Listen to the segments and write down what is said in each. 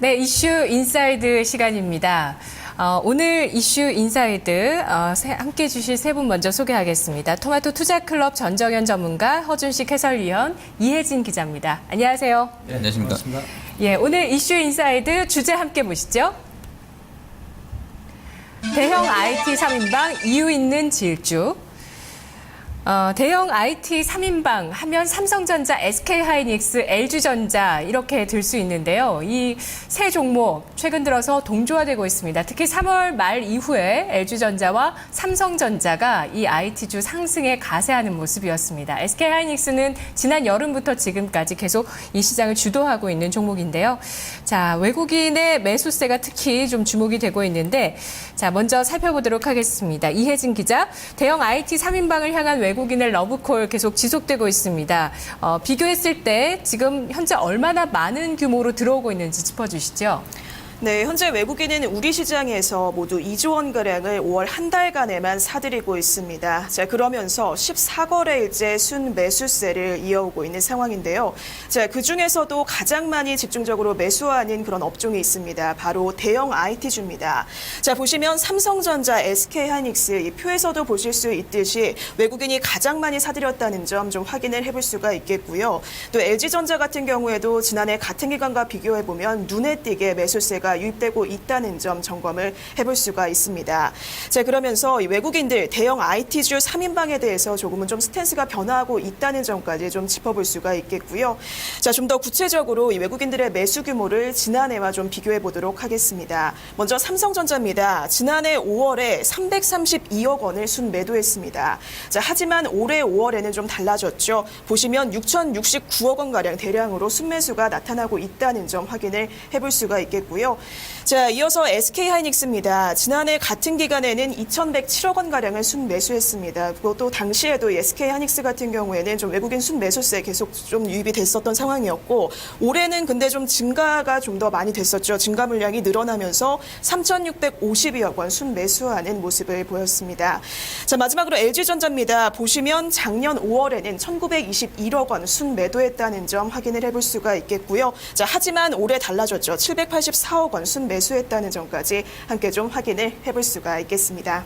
네, 이슈 인사이드 시간입니다. 오늘 이슈 인사이드 함께 해주실 세 분 먼저 소개하겠습니다. 토마토 투자클럽 전정현 전문가, 허준식 해설위원, 이혜진 기자입니다. 안녕하세요. 네, 안녕하십니까. 예, 오늘 이슈 인사이드 주제 함께 보시죠. 대형 IT 3인방 이유 있는 질주. 대형 IT 3인방 하면 삼성전자, SK하이닉스, LG전자 이렇게 들 수 있는데요. 이 세 종목 최근 들어서 동조화되고 있습니다. 특히 3월 말 이후에 LG전자와 삼성전자가 이 IT주 상승에 가세하는 모습이었습니다. SK하이닉스는 지난 여름부터 지금까지 계속 이 시장을 주도하고 있는 종목인데요. 자, 외국인의 매수세가 특히 좀 주목이 되고 있는데, 자, 먼저 살펴보도록 하겠습니다. 이혜진 기자, 대형 IT 3인방을 향한 외국인의 러브콜 계속 지속되고 있습니다. 비교했을 때 지금 현재 얼마나 많은 규모로 들어오고 있는지 짚어주시죠. 네, 현재 외국인은 우리 시장에서 모두 2조 원가량을 5월 한 달간에만 사들이고 있습니다. 자, 그러면서 14거래일째 순매수세를 이어오고 있는 상황인데요. 자, 그중에서도 가장 많이 집중적으로 매수하는 그런 업종이 있습니다. 바로 대형 IT주입니다. 자, 보시면 삼성전자, SK하이닉스 이 표에서도 보실 수 있듯이 외국인이 가장 많이 사들였다는 점 좀 확인을 해볼 수가 있겠고요. 또 LG전자 같은 경우에도 지난해 같은 기간과 비교해보면 눈에 띄게 매수세가 유입되고 있다는 점 점검을 해볼 수가 있습니다. 자, 그러면서 이 외국인들 대형 IT주 3인방에 대해서 조금은 좀 스탠스가 변화하고 있다는 점까지 좀 짚어볼 수가 있겠고요. 자, 좀 더 구체적으로 이 외국인들의 매수 규모를 지난해와 좀 비교해 보도록 하겠습니다. 먼저 삼성전자입니다. 지난해 5월에 332억 원을 순매도했습니다. 자, 하지만 올해 5월에는 좀 달라졌죠. 보시면 6,069억 원가량 대량으로 순매수가 나타나고 있다는 점 확인을 해볼 수가 있겠고요. 자, 이어서 SK하이닉스입니다. 지난해 같은 기간에는 2,107억 원가량을 순매수했습니다. 그것도 당시에도 SK하이닉스 같은 경우에는 좀 외국인 순매수세 계속 좀 유입이 됐었던 상황이었고, 올해는 근데 좀 증가가 좀 더 많이 됐었죠. 증가 물량이 늘어나면서 3,652억 원 순매수하는 모습을 보였습니다. 자, 마지막으로 LG전자입니다. 보시면 작년 5월에는 1,921억 원 순매도했다는 점 확인을 해볼 수가 있겠고요. 자, 하지만 올해 달라졌죠. 784억 원 순매수했다는 점까지 함께 좀 확인을 해볼 수가 있겠습니다.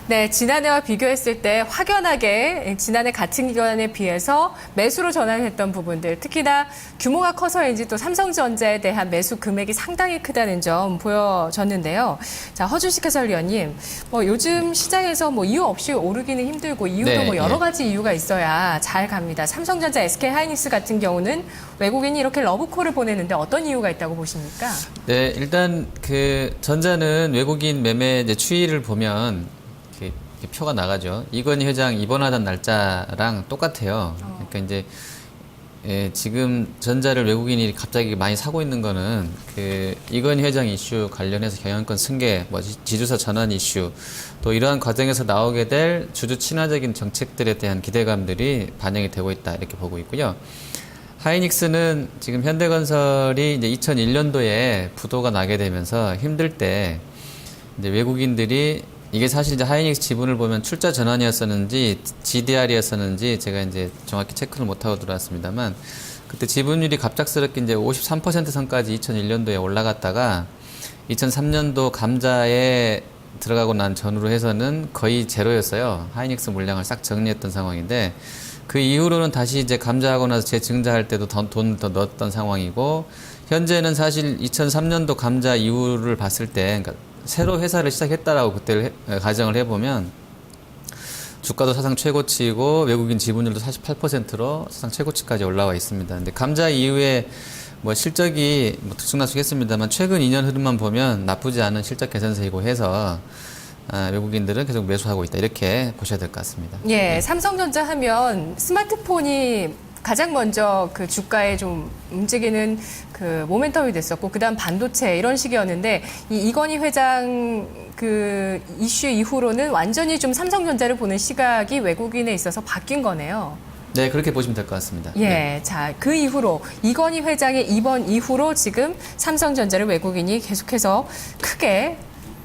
네, 지난해와 비교했을 때 확연하게 지난해 같은 기간에 비해서 매수로 전환했던 부분들, 특히나 규모가 커서인지 또 삼성전자에 대한 매수 금액이 상당히 크다는 점 보여졌는데요. 자, 허준식 해설위원님, 요즘 시장에서 이유 없이 오르기는 힘들고 이유도 여러 가지 이유가 있어야 잘 갑니다. 삼성전자, SK하이닉스 같은 경우는 외국인이 이렇게 러브콜을 보내는데 어떤 이유가 있다고 보십니까? 네, 일단 그 전자는 외국인 매매 추이를 보면 이렇게 표가 나가죠. 이건희 회장 입원하던 날짜랑 똑같아요. 그러니까 이제 지금 전자를 외국인이 갑자기 많이 사고 있는 거는 그 이건희 회장 이슈 관련해서 경영권 승계, 지주사 전환 이슈, 또 이러한 과정에서 나오게 될 주주 친화적인 정책들에 대한 기대감들이 반영이 되고 있다, 이렇게 보고 있고요. 하이닉스는 지금 현대건설이 이제 2001년도에 부도가 나게 되면서 힘들 때 이제 외국인들이, 이게 사실 이제 하이닉스 지분을 보면 출자 전환이었었는지 GDR이었었는지 제가 이제 정확히 체크를 못하고 들어왔습니다만, 그때 지분율이 갑작스럽게 이제 53% 선까지 2001년도에 올라갔다가 2003년도 감자에 들어가고 난 전후로 해서는 거의 제로였어요. 하이닉스 물량을 싹 정리했던 상황인데, 그 이후로는 다시 이제 감자하고 나서 재증자할 때도 돈을 더 넣었던 상황이고, 현재는 사실 2003년도 감자 이후를 봤을 때, 그러니까 새로 회사를 시작했다라고 그때 가정을 해보면 주가도 사상 최고치이고 외국인 지분율도 48%로 사상 최고치까지 올라와 있습니다. 근데 감자 이후에 실적이 들쑥날쑥했습니다만 최근 2년 흐름만 보면 나쁘지 않은 실적 개선세이고 해서 외국인들은 계속 매수하고 있다, 이렇게 보셔야 될 것 같습니다. 예, 삼성전자 하면 스마트폰이 가장 먼저 그 주가에 좀 움직이는 그 모멘텀이 됐었고, 그다음 반도체 이런 식이었는데, 이건희 회장 그 이슈 이후로는 완전히 좀 삼성전자를 보는 시각이 외국인에 있어서 바뀐 거네요. 네, 그렇게 보시면 될 것 같습니다. 예, 네. 자, 그 이후로 이건희 회장의 입원 이후로 지금 삼성전자를 외국인이 계속해서 크게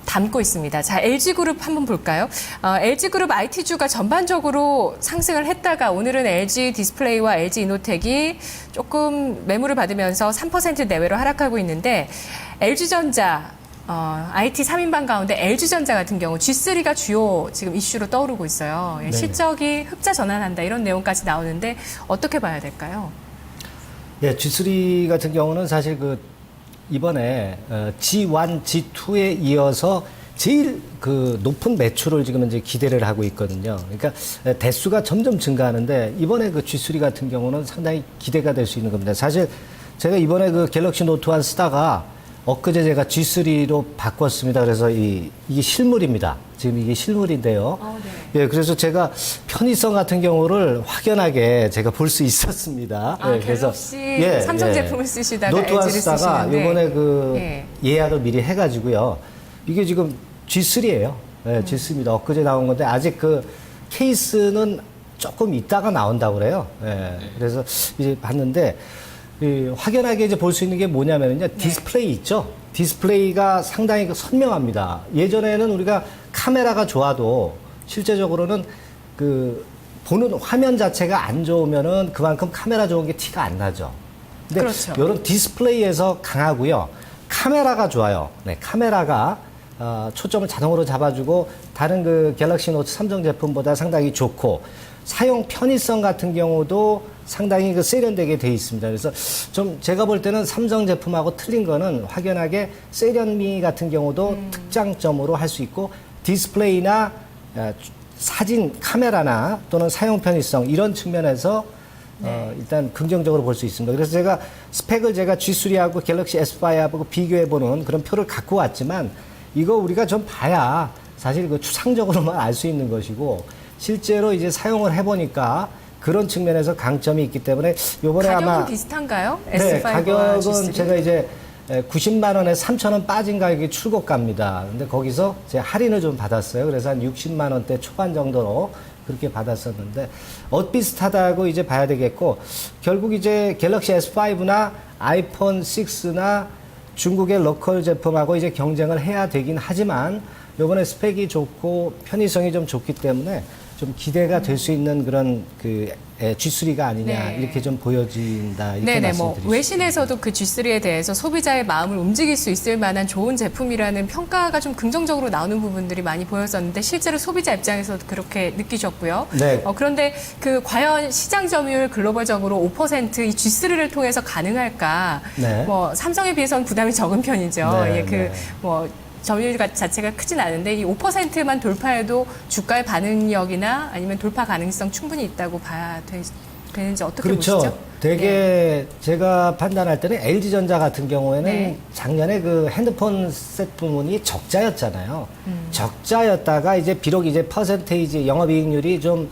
담고 있습니다. 자, LG그룹 한번 볼까요? LG그룹 IT주가 전반적으로 상승을 했다가 오늘은 LG 디스플레이와 LG 이노텍이 조금 매물을 받으면서 3% 내외로 하락하고 있는데 LG전자 IT 3인방 가운데 LG전자 같은 경우 G3가 주요 지금 이슈로 떠오르고 있어요. 네. 실적이 흑자 전환한다 이런 내용까지 나오는데 어떻게 봐야 될까요? 예, G3 같은 경우는 사실 그 이번에 G1, G2에 이어서 제일 그 높은 매출을 지금 이제 기대를 하고 있거든요. 그러니까 대수가 점점 증가하는데 이번에 그 G3 같은 경우는 상당히 기대가 될 수 있는 겁니다. 사실 제가 이번에 그 갤럭시 노트 1 쓰다가 엊그제 제가 G3로 바꿨습니다. 그래서 이게 실물입니다. 지금 이게 실물인데요. 네. 예, 그래서 제가 편의성 같은 경우를 확연하게 제가 볼 수 있었습니다. 예, 갤럭시 삼성 제품을 쓰시다가 노트 1 LG를 쓰다가 쓰시는데. 이번에 그 예. 예약을 미리 해가지고요. 이게 지금 G3예요. 예, G3입니다. 엊그제 나온 건데 아직 그 케이스는 조금 있다가 나온다고 그래요. 예, 그래서 이제 봤는데 확연하게 이제 볼 수 있는 게 뭐냐면요. 디스플레이 있죠. 디스플레이가 상당히 선명합니다. 예전에는 우리가 카메라가 좋아도 실제적으로는 그 보는 화면 자체가 안 좋으면은 그만큼 카메라 좋은 게 티가 안 나죠. 근데 그렇죠. 이런 디스플레이에서 강하고요. 카메라가 좋아요. 네, 카메라가 초점을 자동으로 잡아주고 다른 그 갤럭시 노트 삼성 제품보다 상당히 좋고 사용 편의성 같은 경우도 상당히 그 세련되게 돼 있습니다. 그래서 좀 제가 볼 때는 삼성 제품하고 틀린 거는 확연하게 세련미 같은 경우도 특장점으로 할 수 있고 디스플레이나 사진 카메라나 또는 사용 편의성 이런 측면에서 일단 긍정적으로 볼 수 있습니다. 그래서 제가 스펙을 제가 G3하고 갤럭시 S5하고 비교해보는 그런 표를 갖고 왔지만 이거 우리가 좀 봐야 사실 그 추상적으로만 알 수 있는 것이고 실제로 이제 사용을 해보니까 그런 측면에서 강점이 있기 때문에 요번에 가격은 아마 비슷한가요? 네, S5와 가격은 G3? 제가 이제 90만 원에 3천 원 빠진 가격이 출고가입니다. 근데 거기서 제가 할인을 좀 받았어요. 그래서 한 60만 원대 초반 정도로 그렇게 받았었는데 비슷하다고 이제 봐야 되겠고 결국 이제 갤럭시 S5나 아이폰 6나 중국의 로컬 제품하고 이제 경쟁을 해야 되긴 하지만 요번에 스펙이 좋고 편의성이 좀 좋기 때문에 좀 기대가 될 수 있는 그런 그 G3가 아니냐 네. 이렇게 좀 보여진다 이렇게 네네, 말씀드리겠습니다. 외신에서도 그 G3에 대해서 소비자의 마음을 움직일 수 있을 만한 좋은 제품이라는 평가가 좀 긍정적으로 나오는 부분들이 많이 보였었는데 실제로 소비자 입장에서도 그렇게 느끼셨고요. 네. 그런데 그 과연 시장 점유율 글로벌적으로 5% 이 G3를 통해서 가능할까? 네. 뭐 삼성에 비해서는 부담이 적은 편이죠. 네, 예, 네. 점유율 자체가 크진 않은데 이 5%만 돌파해도 주가의 반응력이나 아니면 돌파 가능성 충분히 있다고 봐야 되는지 어떻게 그렇죠. 보시죠? 되게 제가 판단할 때는 LG전자 같은 경우에는 네. 작년에 그 핸드폰 셋 부문이 적자였잖아요. 적자였다가 이제 비록 이제 퍼센테이지 영업이익률이 좀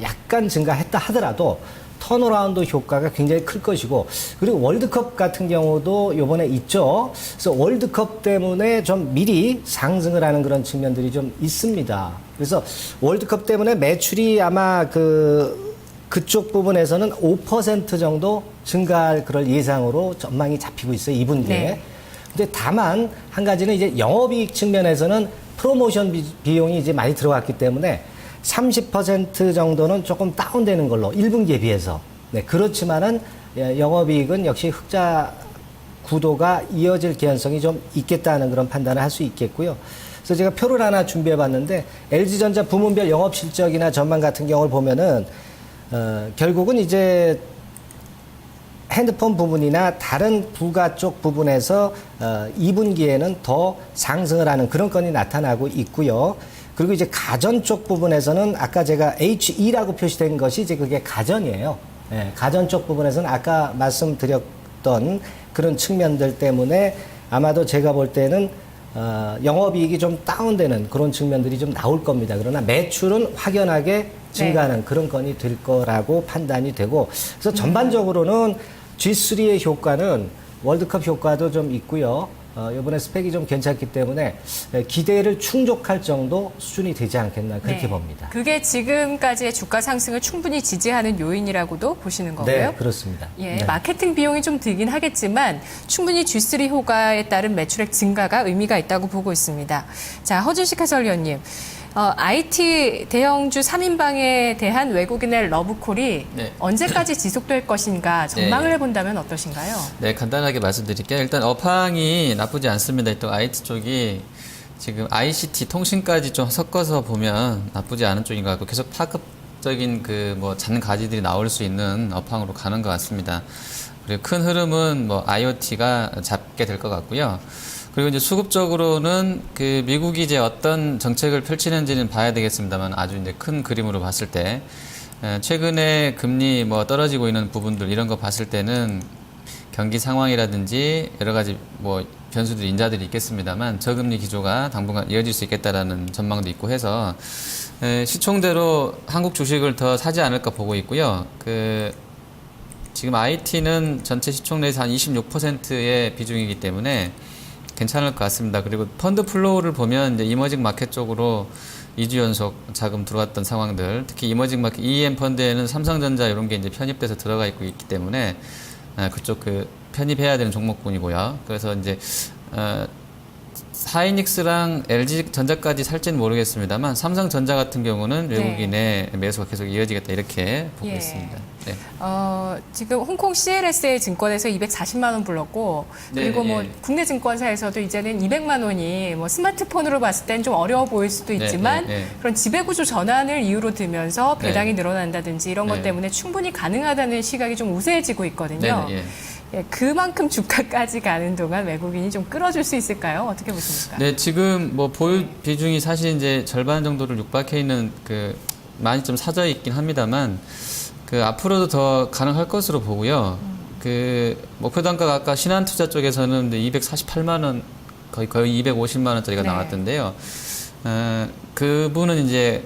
약간 증가했다 하더라도 턴어라운드 효과가 굉장히 클 것이고 그리고 월드컵 같은 경우도 요번에 있죠. 그래서 월드컵 때문에 좀 미리 상승을 하는 그런 측면들이 좀 있습니다. 그래서 월드컵 때문에 매출이 아마 그쪽 부분에서는 5% 정도 증가할 그럴 예상으로 전망이 잡히고 있어요. 2분기에. 네. 근데 다만 한 가지는 이제 영업이익 측면에서는 프로모션 비용이 이제 많이 들어갔기 때문에 30% 정도는 조금 다운되는 걸로 1분기에 비해서. 네, 그렇지만은 영업이익은 역시 흑자 구도가 이어질 개연성이 좀 있겠다는 그런 판단을 할 수 있겠고요. 그래서 제가 표를 하나 준비해 봤는데 LG전자 부문별 영업 실적이나 전망 같은 경우를 보면은 결국은 이제 핸드폰 부분이나 다른 부가 쪽 부분에서 2분기에는 더 상승을 하는 그런 건이 나타나고 있고요. 그리고 이제 가전 쪽 부분에서는 아까 제가 HE라고 표시된 것이 이제 그게 가전이에요. 예, 가전 쪽 부분에서는 아까 말씀드렸던 그런 측면들 때문에 아마도 제가 볼 때는 영업이익이 좀 다운되는 그런 측면들이 좀 나올 겁니다. 그러나 매출은 확연하게 증가하는 그런 건이 될 거라고 판단이 되고 그래서 전반적으로는 G3의 효과는 월드컵 효과도 좀 있고요. 이번에 스펙이 좀 괜찮기 때문에 기대를 충족할 정도 수준이 되지 않겠나 그렇게 네. 봅니다. 그게 지금까지의 주가 상승을 충분히 지지하는 요인이라고도 보시는 거고요. 네, 그렇습니다. 예, 네. 마케팅 비용이 좀 들긴 하겠지만 충분히 G3 효과에 따른 매출액 증가가 의미가 있다고 보고 있습니다. 자, 허준식 해설위원님. IT 대형주 3인방에 대한 외국인의 러브콜이 네. 언제까지 지속될 것인가 전망을 네. 해본다면 어떠신가요? 네, 간단하게 말씀드릴게요. 일단 업황이 나쁘지 않습니다. 또 IT 쪽이 지금 ICT 통신까지 좀 섞어서 보면 나쁘지 않은 쪽인 것 같고 계속 파급적인 그 뭐 잔가지들이 나올 수 있는 업황으로 가는 것 같습니다. 그리고 큰 흐름은 뭐 IoT가 잡게 될 것 같고요. 그리고 이제 수급적으로는 그 미국이 이제 어떤 정책을 펼치는지는 봐야 되겠습니다만 아주 이제 큰 그림으로 봤을 때 최근에 금리 뭐 떨어지고 있는 부분들 이런 거 봤을 때는 경기 상황이라든지 여러 가지 뭐 변수들 인자들이 있겠습니다만 저금리 기조가 당분간 이어질 수 있겠다라는 전망도 있고 해서 시총대로 한국 주식을 더 사지 않을까 보고 있고요. 지금 IT는 전체 시총 내에서 한 26%의 비중이기 때문에 괜찮을 것 같습니다. 그리고 펀드 플로우를 보면 이제 이머징 마켓 쪽으로 2주 연속 자금 들어왔던 상황들, 특히 이머징 마켓 EM 펀드에는 삼성전자 이런 게 이제 편입돼서 들어가 있기 때문에 그쪽 편입해야 되는 종목군이고요. 그래서 이제 하이닉스랑 LG전자까지 살지는 모르겠습니다만 삼성전자 같은 경우는 외국인의 매수가 계속 이어지겠다 이렇게 보고 예. 있습니다. 네. 지금 홍콩 CLSA 증권에서 240만 원 불렀고 네, 그리고 뭐 예. 국내 증권사에서도 이제는 200만 원이 뭐 스마트폰으로 봤을 땐 좀 어려워 보일 수도 네, 있지만 네, 네. 그런 지배구조 전환을 이유로 들면서 배당이 네. 늘어난다든지 이런 것 네. 때문에 충분히 가능하다는 시각이 좀 우세해지고 있거든요. 네, 네, 예. 예, 그만큼 주가까지 가는 동안 외국인이 좀 끌어줄 수 있을까요? 어떻게 보십니까? 네, 지금 뭐 보유 비중이 사실 이제 절반 정도를 육박해 있는 많이 좀 사져 있긴 합니다만 앞으로도 더 가능할 것으로 보고요. 목표 단가가 아까 신한투자 쪽에서는 248만 원 거의 250만 원짜리가 네. 나왔던데요. 그분은 이제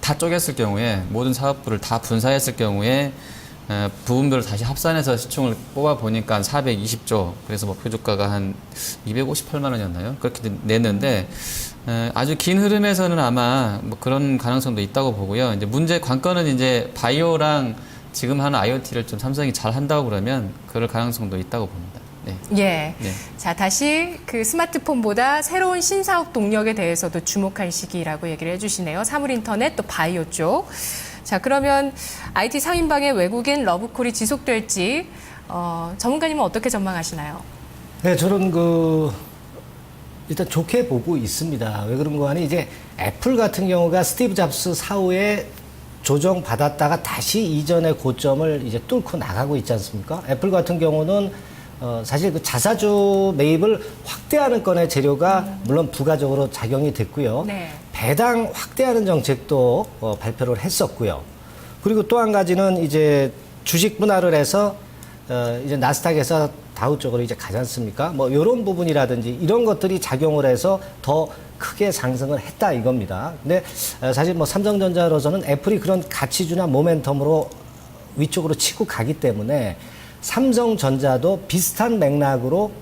다 쪼갰을 경우에 모든 사업부를 다 분사했을 경우에 부분별로 다시 합산해서 시총을 뽑아 보니까 420조 그래서 목표 주가가 한 258만 원이었나요? 그렇게 냈는데 아주 긴 흐름에서는 아마 뭐 그런 가능성도 있다고 보고요. 이제 관건은 이제 바이오랑 지금 하는 IoT를 좀 삼성이 잘 한다고 그러면 그럴 가능성도 있다고 봅니다. 네. 예. 네. 자, 다시 스마트폰보다 새로운 신사업 동력에 대해서도 주목할 시기라고 얘기를 해주시네요. 사물인터넷 또 바이오 쪽. 자, 그러면 IT 3인방의 외국인 러브콜이 지속될지 전문가님은 어떻게 전망하시나요? 네, 저는 일단 좋게 보고 있습니다. 왜 그런가 하니 이제 애플 같은 경우가 스티브 잡스 사후에 조정받았다가 다시 이전의 고점을 이제 뚫고 나가고 있지 않습니까? 애플 같은 경우는 사실 자사주 매입을 확대하는 건의 재료가 물론 부가적으로 작용이 됐고요. 네. 배당 확대하는 정책도 발표를 했었고요. 그리고 또 한 가지는 이제 주식 분할을 해서 이제 나스닥에서 다우 쪽으로 이제 가지 않습니까? 뭐 이런 부분이라든지 이런 것들이 작용을 해서 더 크게 상승을 했다 이겁니다. 근데 사실 뭐 삼성전자로서는 애플이 그런 가치주나 모멘텀으로 위쪽으로 치고 가기 때문에 삼성전자도 비슷한 맥락으로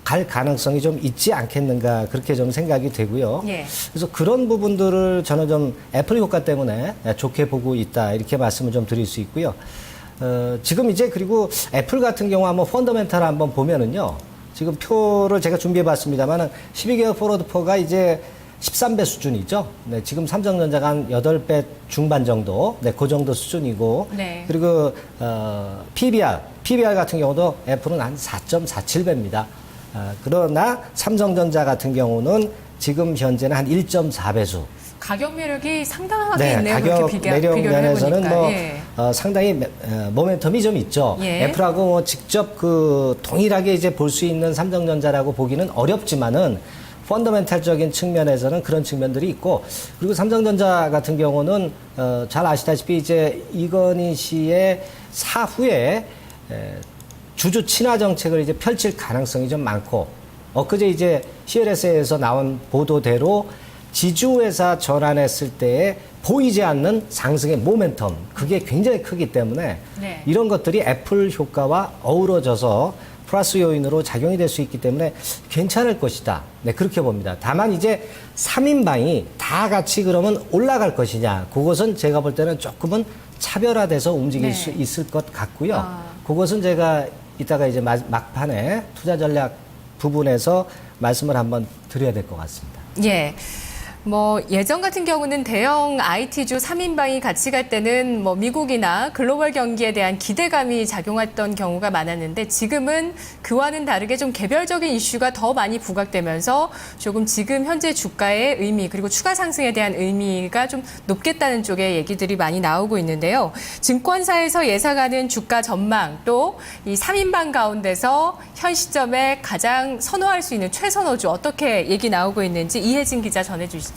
갈 가능성이 좀 있지 않겠는가 그렇게 좀 생각이 되고요. 예. 그래서 그런 부분들을 저는 좀 애플 효과 때문에 좋게 보고 있다 이렇게 말씀을 좀 드릴 수 있고요. 지금 이제 그리고 애플 같은 경우 한번 펀더멘탈 한번 보면은요. 지금 표를 제가 준비해 봤습니다만은 12개월 포워드 포가 이제 13배 수준이죠. 네, 지금 삼성전자가 한 8배 중반 정도, 네, 그 정도 수준이고, 네. 그리고 PBR 같은 경우도 애플은 한 4.47배입니다. 그러나 삼성전자 같은 경우는 지금 현재는 한 1.4배수. 가격 매력이 상당하게 네, 있네요. 가격 그렇게 매력 비교를 면에서는 해보니까. 뭐 예. 상당히 모멘텀이 좀 있죠. 예. 애플하고 뭐 직접 동일하게 이제 볼 수 있는 삼성전자라고 보기는 어렵지만은 펀더멘탈적인 측면에서는 그런 측면들이 있고 그리고 삼성전자 같은 경우는 잘 아시다시피 이제 이건희 씨의 사후에 주주 친화 정책을 이제 펼칠 가능성이 좀 많고 엊그제 이제 CLSA에서 나온 보도대로 지주회사 전환했을 때에 보이지 않는 상승의 모멘텀 그게 굉장히 크기 때문에 네. 이런 것들이 애플 효과와 어우러져서 플러스 요인으로 작용이 될 수 있기 때문에 괜찮을 것이다. 네, 그렇게 봅니다. 다만 이제 3인방이 다 같이 그러면 올라갈 것이냐. 그것은 제가 볼 때는 조금은 차별화돼서 움직일 네. 수 있을 것 같고요. 그것은 제가 이따가 이제 막판에 투자 전략 부분에서 말씀을 한번 드려야 될 것 같습니다. 예. 뭐 예전 같은 경우는 대형 IT주 3인방이 같이 갈 때는 뭐 미국이나 글로벌 경기에 대한 기대감이 작용했던 경우가 많았는데 지금은 그와는 다르게 좀 개별적인 이슈가 더 많이 부각되면서 조금 지금 현재 주가의 의미 그리고 추가 상승에 대한 의미가 좀 높겠다는 쪽의 얘기들이 많이 나오고 있는데요. 증권사에서 예상하는 주가 전망 또 이 3인방 가운데서 현 시점에 가장 선호할 수 있는 최선호주 어떻게 얘기 나오고 있는지 이혜진 기자 전해주시죠.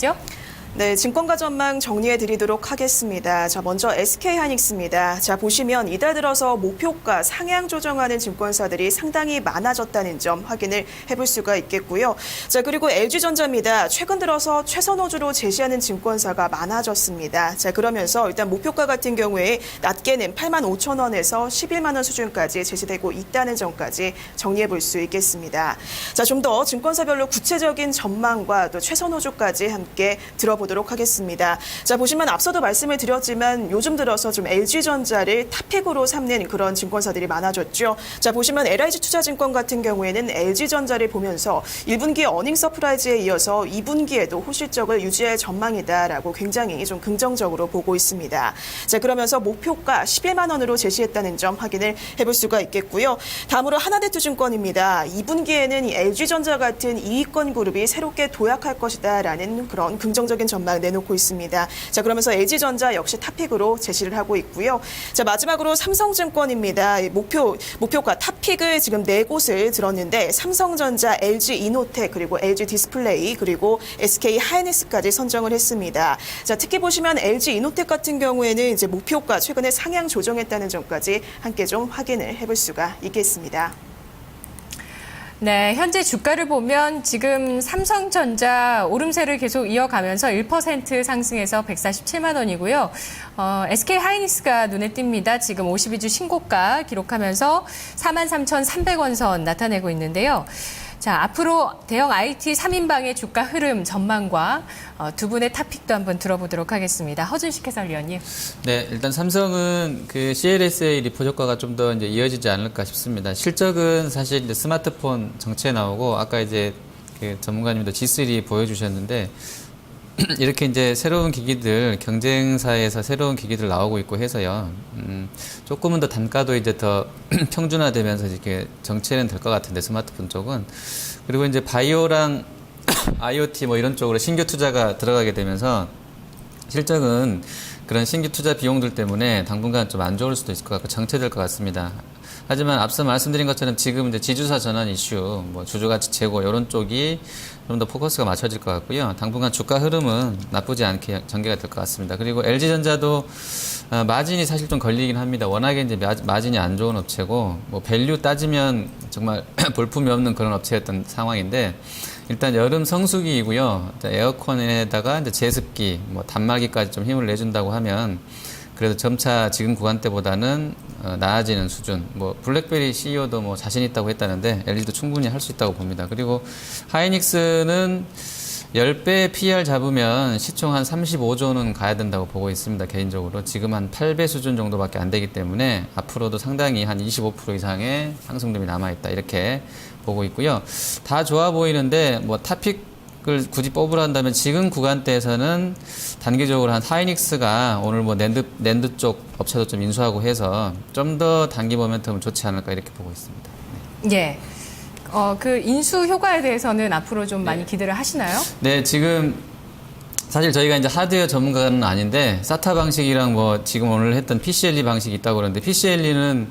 네, 증권가 전망 정리해 드리도록 하겠습니다. 자, 먼저 SK하이닉스입니다. 자, 보시면 이달 들어서 목표가 상향 조정하는 증권사들이 상당히 많아졌다는 점 확인을 해볼 수가 있겠고요. 자, 그리고 LG전자입니다. 최근 들어서 최선호주로 제시하는 증권사가 많아졌습니다. 자, 그러면서 일단 목표가 같은 경우에 낮게는 85,000원에서 11만 원 수준까지 제시되고 있다는 점까지 정리해 볼 수 있겠습니다. 자, 좀 더 증권사별로 구체적인 전망과 또 최선호주까지 함께 들어보도록 하겠습니다. 자, 보시면 앞서도 말씀을 드렸지만 요즘 들어서 좀 LG전자를 탑픽으로 삼는 그런 증권사들이 많아졌죠. 자, 보시면 LIG투자증권 같은 경우에는 LG전자를 보면서 1분기 어닝 서프라이즈에 이어서 2분기에도 호실적을 유지할 전망이다라고 굉장히 좀 긍정적으로 보고 있습니다. 자, 그러면서 목표가 11만 원으로 제시했다는 점 확인을 해볼 수가 있겠고요. 다음으로 하나대투증권입니다. 2분기에는 이 LG전자 같은 2위권 그룹이 새롭게 도약할 것이다라는 그런 긍정적인 전망 내놓고 있습니다. 자, 그러면서 LG전자 역시 탑픽으로 제시를 하고 있고요. 자, 마지막으로 삼성증권입니다. 목표가 탑픽을 지금 4곳을 들었는데 삼성전자, LG이노텍, 그리고 LG디스플레이, 그리고 SK하이닉스까지 선정을 했습니다. 자, 특히 보시면 LG이노텍 같은 경우에는 이제 목표가 최근에 상향 조정했다는 점까지 함께 좀 확인을 해볼 수가 있겠습니다. 네, 현재 주가를 보면 지금 삼성전자 오름세를 계속 이어가면서 1% 상승해서 147만 원이고요. SK하이닉스가 눈에 띕니다. 지금 52주 신고가 기록하면서 43,300원 선 나타내고 있는데요. 자, 앞으로 대형 IT 3인방의 주가 흐름 전망과 두 분의 탑픽도 한번 들어보도록 하겠습니다. 허준식 해설위원님. 네, 일단 삼성은 그 CLSA 리포 효과가 좀 더 이제 이어지지 않을까 싶습니다. 실적은 사실 이제 스마트폰 정체 나오고 아까 이제 그 전문가님도 G3 보여주셨는데 이렇게 이제 새로운 기기들 경쟁사에서 새로운 기기들 나오고 있고 해서요. 조금은 더 단가도 이제 더 평준화되면서 이렇게 정체는 될 것 같은데 스마트폰 쪽은 그리고 이제 바이오랑 IoT 뭐 이런 쪽으로 신규 투자가 들어가게 되면서 실적은 그런 신규 투자 비용들 때문에 당분간 좀 안 좋을 수도 있을 것 같고 정체될 것 같습니다. 하지만 앞서 말씀드린 것처럼 지금 이제 지주사 전환 이슈, 뭐 주주가치 제고 이런 쪽이 좀 더 포커스가 맞춰질 것 같고요. 당분간 주가 흐름은 나쁘지 않게 전개가 될 것 같습니다. 그리고 LG전자도 마진이 사실 좀 걸리긴 합니다. 워낙에 이제 마진이 안 좋은 업체고 뭐 밸류 따지면 정말 볼품이 없는 그런 업체였던 상황인데 일단 여름 성수기이고요. 에어컨에다가 이제 제습기, 뭐 단말기까지 좀 힘을 내준다고 하면 그래도 점차 지금 구간대보다는 나아지는 수준. 뭐 블랙베리 CEO도 뭐 자신 있다고 했다는데 LG도 충분히 할 수 있다고 봅니다. 그리고 하이닉스는 10배 PER 잡으면 시총 한 35조는 가야 된다고 보고 있습니다. 개인적으로. 지금 한 8배 수준 정도밖에 안 되기 때문에 앞으로도 상당히 한 25% 이상의 상승률이 남아있다. 이렇게 보고 있고요. 다 좋아 보이는데 뭐 탑픽을 굳이 뽑으라 한다면 지금 구간대에서는 단기적으로 한 하이닉스가 오늘 뭐 낸드 쪽 업체도 좀 인수하고 해서 좀 더 단기 모멘텀은 좋지 않을까 이렇게 보고 있습니다. 예. 그 인수 효과에 대해서는 앞으로 좀 많이 기대를 하시나요? 네, 지금 사실 저희가 이제 하드웨어 전문가는 아닌데 SATA 방식이랑 뭐 지금 오늘 했던 PCLE 방식이 있다고 그러는데 PCLE는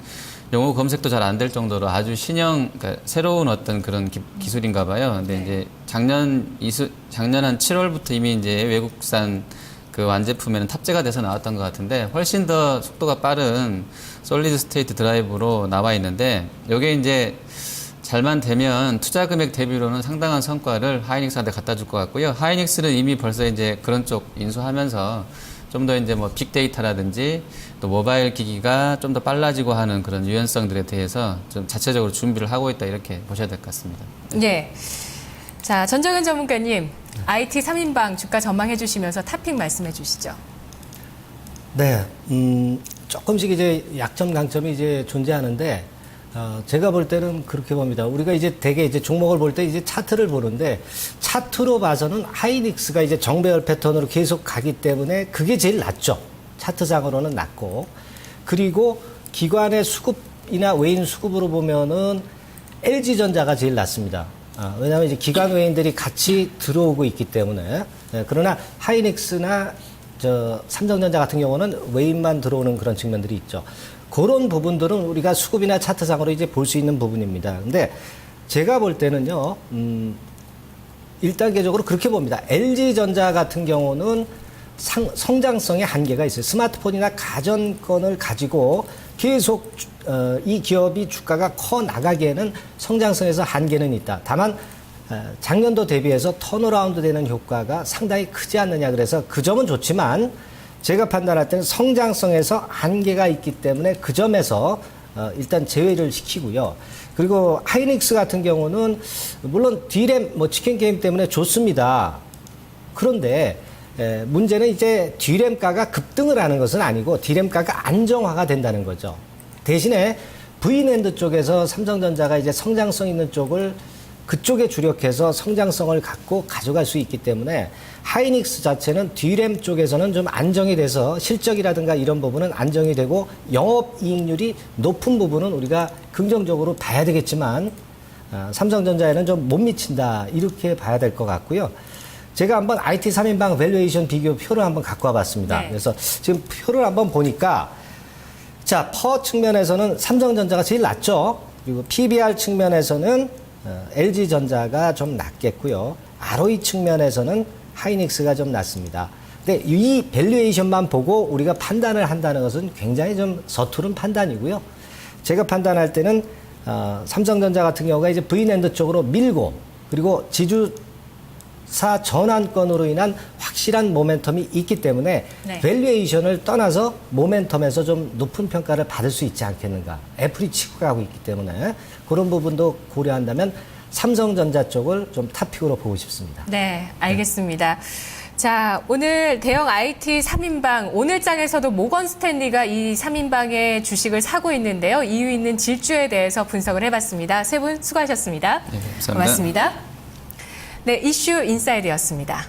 영어 검색도 잘 안 될 정도로 아주 신형, 그러니까 새로운 어떤 그런 기술인가 봐요. 근데 이제 작년 한 7월부터 이미 이제 외국산 그 완제품에는 탑재가 돼서 나왔던 것 같은데 훨씬 더 속도가 빠른 솔리드 스테이트 드라이브로 나와 있는데 이게 이제 잘만 되면 투자 금액 대비로는 상당한 성과를 하이닉스한테 갖다 줄 것 같고요. 하이닉스는 이미 벌써 이제 그런 쪽 인수하면서 좀 더 이제 뭐 빅데이터라든지 또 모바일 기기가 좀 더 빨라지고 하는 그런 유연성들에 대해서 좀 자체적으로 준비를 하고 있다 이렇게 보셔야 될 것 같습니다. 예. 자, 전정현 전문가님, IT 3인방 주가 전망해 주시면서 탑픽 말씀해 주시죠. 네, 조금씩 이제 약점, 강점이 이제 존재하는데, 제가 볼 때는 그렇게 봅니다. 우리가 이제 대개 이제 종목을 볼 때 이제 차트를 보는데, 차트로 봐서는 하이닉스가 이제 정배열 패턴으로 계속 가기 때문에 그게 제일 낫죠. 차트상으로는 낫고. 그리고 기관의 수급이나 외인 수급으로 보면은 LG전자가 제일 낫습니다. 왜냐하면 이제 기관 외인들이 같이 들어오고 있기 때문에. 네, 그러나 하이닉스나 삼성전자 같은 경우는 외인만 들어오는 그런 측면들이 있죠. 그런 부분들은 우리가 수급이나 차트상으로 이제 볼 수 있는 부분입니다. 근데 제가 볼 때는요, 1단계적으로 그렇게 봅니다. LG전자 같은 경우는 성장성의 한계가 있어요. 스마트폰이나 가전권을 가지고 계속 이 기업이 주가가 커 나가기에는 성장성에서 한계는 있다. 다만 작년도 대비해서 턴어라운드 되는 효과가 상당히 크지 않느냐. 그래서 그 점은 좋지만 제가 판단할 때는 성장성에서 한계가 있기 때문에 그 점에서 일단 제외를 시키고요. 그리고 하이닉스 같은 경우는 물론 D램 치킨 게임 때문에 좋습니다. 그런데 문제는 이제 D램가가 급등을 하는 것은 아니고 D램가가 안정화가 된다는 거죠. 대신에 V낸드 쪽에서 삼성전자가 이제 성장성 있는 쪽을 그쪽에 주력해서 성장성을 갖고 가져갈 수 있기 때문에 하이닉스 자체는 D램 쪽에서는 좀 안정이 돼서 실적이라든가 이런 부분은 안정이 되고 영업이익률이 높은 부분은 우리가 긍정적으로 봐야 되겠지만 삼성전자에는 좀 못 미친다 이렇게 봐야 될 것 같고요. 제가 한번 IT 3인방 밸류에이션 비교 표를 한번 갖고 와봤습니다. 네. 그래서 지금 표를 한번 보니까 자, 퍼 측면에서는 삼성전자가 제일 낫죠. 그리고 PBR 측면에서는 LG전자가 좀 낫겠고요. ROE 측면에서는 하이닉스가 좀 낫습니다. 근데 이 밸류에이션만 보고 우리가 판단을 한다는 것은 굉장히 좀 서투른 판단이고요. 제가 판단할 때는 삼성전자 같은 경우가 이제 V낸드 쪽으로 밀고 그리고 지주사 전환권으로 인한 확실한 모멘텀이 있기 때문에 네. 밸류에이션을 떠나서 모멘텀에서 좀 높은 평가를 받을 수 있지 않겠는가. 애플이 치고 가고 있기 때문에 그런 부분도 고려한다면 삼성전자 쪽을 좀 탑픽으로 보고 싶습니다. 네, 알겠습니다. 자, 오늘 대형 IT 3인방, 오늘 장에서도 모건 스탠리가 이 3인방의 주식을 사고 있는데요. 이유 있는 질주에 대해서 분석을 해봤습니다. 세 분 수고하셨습니다. 네, 감사합니다. 고맙습니다. 네, 이슈 인사이드였습니다.